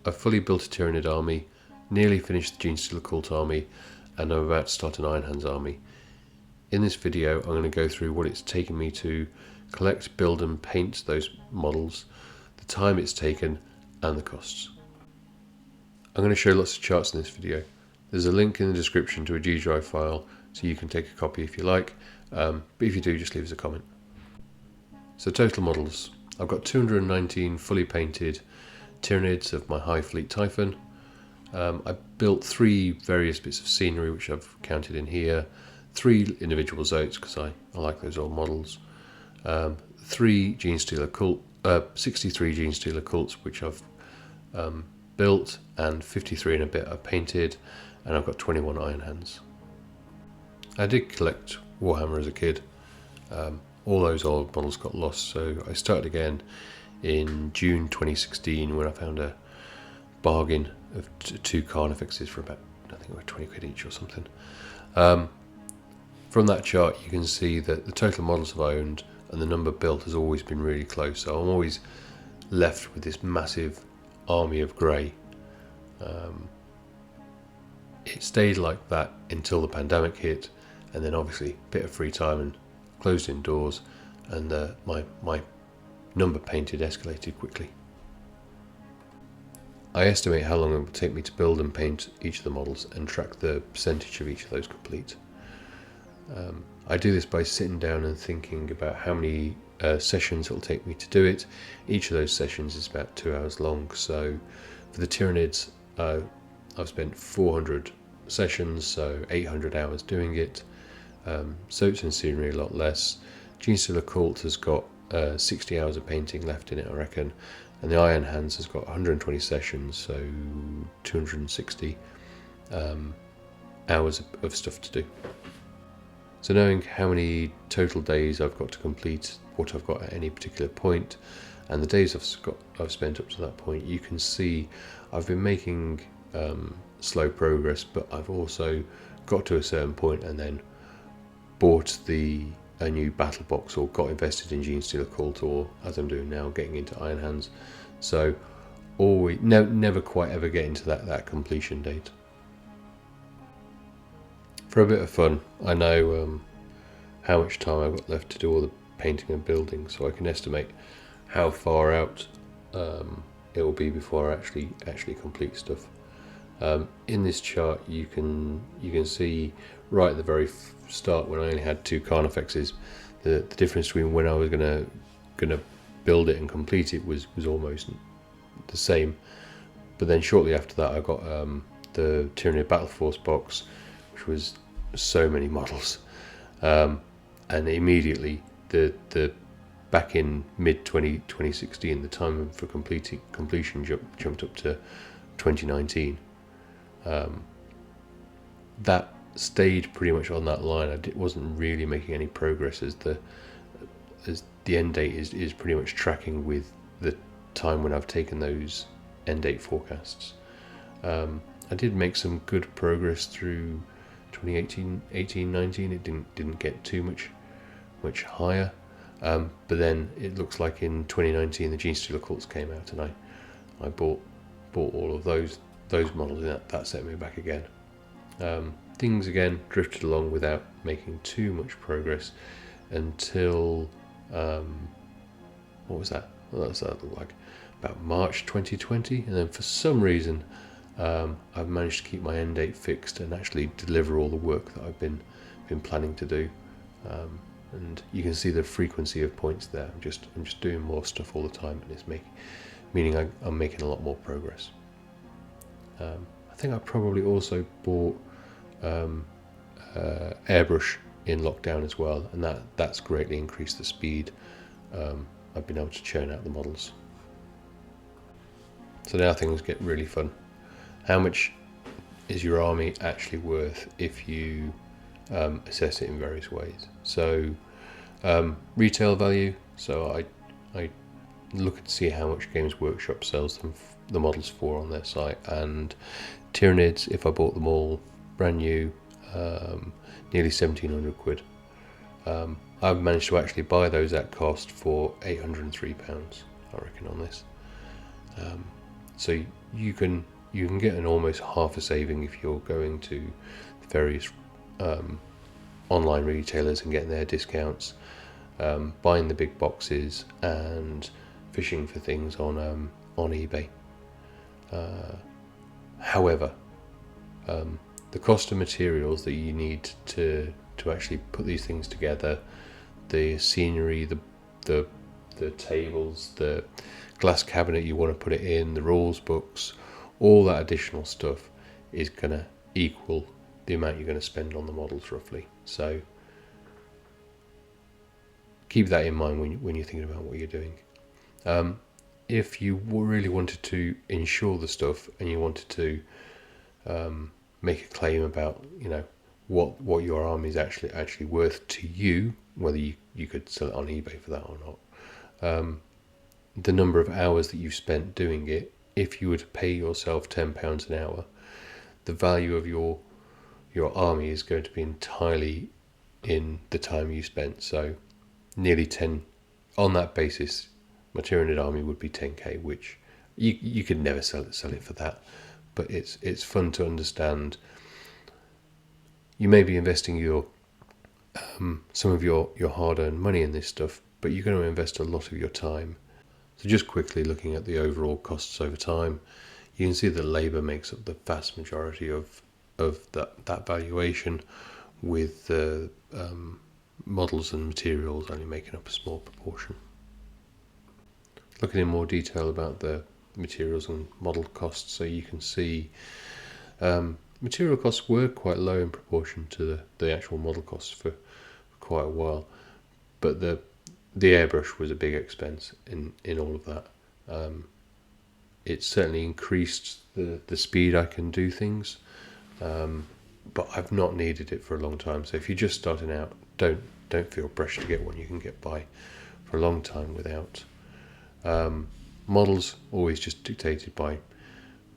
I've fully built a Tyranid army, nearly finished the Genestealer Cult army, and I'm about to start an Iron Hands army. In this video I'm going to go through what it's taken me to collect, build and paint those models, the time it's taken and the costs. I'm going to show lots of charts in this video. There's a link in the description to a G Drive file so you can take a copy if you like, but if you do, just leave us a comment. So total models, I've got 219 fully painted Tyranids of my Hive Fleet Typhon. I built 3 various bits of scenery which I've counted in here, 3 individual zotes because I like those old models, 3 Genestealer Cult, 63 Genestealer Cults which I've built, and 53 and a bit I've painted, and I've got 21 Iron Hands. I did collect Warhammer as a kid. All those old models got lost, so I started again in June 2016 when I found a bargain of 2 Carnifexes for about, I think they were 20 quid each or something. From that chart you can see that the total models I've owned and the number built has always been really close, so I'm always left with this massive army of grey. It stayed like that until the pandemic hit, and then obviously a bit of free time and closed indoors, and my number painted escalated quickly. I estimate how long it will take me to build and paint each of the models and track the percentage of each of those complete. I do this by sitting down and thinking about how many sessions it will take me to do it. Each of those sessions is about 2 hours long, so for the Tyranids I've spent 400 sessions, so 800 hours doing it. Soaps and scenery a lot less. Genestealer Cult has got 60 hours of painting left in it, I reckon, and the Iron Hands has got 120 sessions, so 260 hours of stuff to do. So knowing how many total days I've got to complete what I've got at any particular point, and the days I've spent up to that point, you can see I've been making slow progress, but I've also got to a certain point and then bought a new battle box or got invested in Genestealer Cult, or as I'm doing now, getting into Iron Hands. So always never quite ever getting to that completion date. For a bit of fun, I know how much time I've got left to do all the painting and building, so I can estimate how far out it will be before I actually complete stuff. In this chart you can see right at the very start, when I only had 2 Carnifexes, the difference between when I was gonna build it and complete it was almost the same. But then shortly after that I got the Tyranid Battle Force box, which was so many models, and immediately the back in mid 2016 the time for completion jumped up to 2019. That stayed pretty much on that line. I wasn't really making any progress as the end date is pretty much tracking with the time when I've taken those end date forecasts. I did make some good progress through 2018, 19. It didn't get too much higher, but then it looks like in 2019 the Genestealer Cults came out, and I bought all of those models, and that set me back again. Things again drifted along without making too much progress until what was that? What does that look like? About March 2020, and then for some reason I've managed to keep my end date fixed and actually deliver all the work that I've been planning to do. And you can see the frequency of points there. I'm just doing more stuff all the time, and it's meaning I'm making a lot more progress. I think I probably also bought airbrush in lockdown as well, and that's greatly increased the speed I've been able to churn out the models. So now things get really fun. How much is your army actually worth if you assess it in various ways? So retail value, so I look to see how much Games Workshop sells the models for on their site, and Tyranids, if I bought them all brand new, nearly 1,700 quid. I've managed to actually buy those at cost for £803, I reckon, on this. So you can get an almost half a saving if you're going to various online retailers and getting their discounts, buying the big boxes and fishing for things on eBay. However, the cost of materials that you need to actually put these things together, the scenery, the tables, the glass cabinet you want to put it in, the rules books, all that additional stuff is going to equal the amount you're going to spend on the models roughly. So keep that in mind when you're thinking about what you're doing. If you really wanted to insure the stuff and you wanted to make a claim about, you know, what your army is actually worth to you, whether you could sell it on eBay for that or not, the number of hours that you've spent doing it, if you were to pay yourself £10 an hour, the value of your army is going to be entirely in the time you spent. So nearly 10 on that basis, my Tyranid army would be 10k, which you could never sell it for that. But it's fun to understand. You may be investing your some of your hard-earned money in this stuff, but you're going to invest a lot of your time. So just quickly looking at the overall costs over time, you can see that labour makes up the vast majority of that valuation, with the models and materials only making up a small proportion. Looking in more detail about the materials and model costs, so you can see material costs were quite low in proportion to the actual model costs for quite a while, but the airbrush was a big expense in all of that. It certainly increased the speed I can do things, but I've not needed it for a long time. So if you're just starting out, don't feel pressure to get one. You can get by for a long time without. Models always just dictated by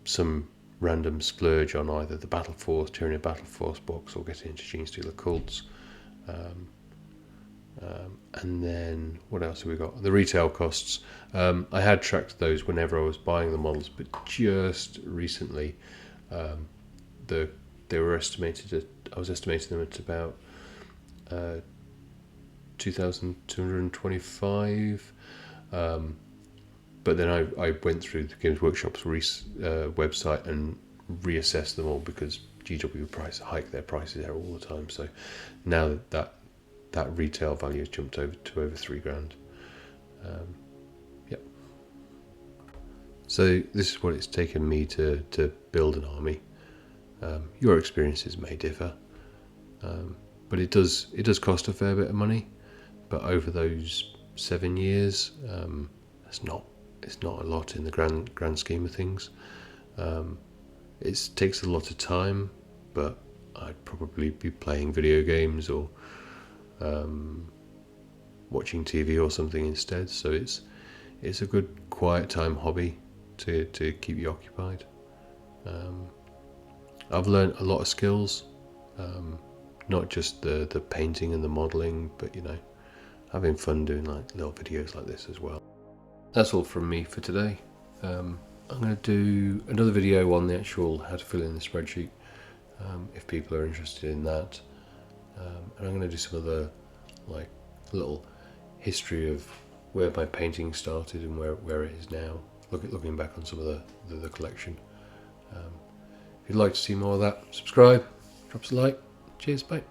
some random splurge on either the Battle Force, Tyranid Battle Force box, or getting into Genestealer Cults. And then what else have we got? The retail costs. I had tracked those whenever I was buying the models, but just recently they were estimated at, I was estimating them at about 2,225. But then I went through the Games Workshop's website and reassessed them all, because GW hike their prices there all the time. So now that retail value has jumped over to over £3,000. Yep. So this is what it's taken me to build an army. Your experiences may differ, but it does cost a fair bit of money. But over those 7 years, it's not a lot in the grand scheme of things. It takes a lot of time, but I'd probably be playing video games or watching TV or something instead. So it's a good quiet time hobby to keep you occupied. I've learned a lot of skills, not just the painting and the modelling, but you know, having fun doing like little videos like this as well. That's all from me for today. I'm going to do another video on the actual how to fill in the spreadsheet, if people are interested in that. And I'm going to do some of the like little history of where my painting started and where it is now, looking back on some of the collection. If you'd like to see more of that, subscribe, drop us a like. Cheers, bye.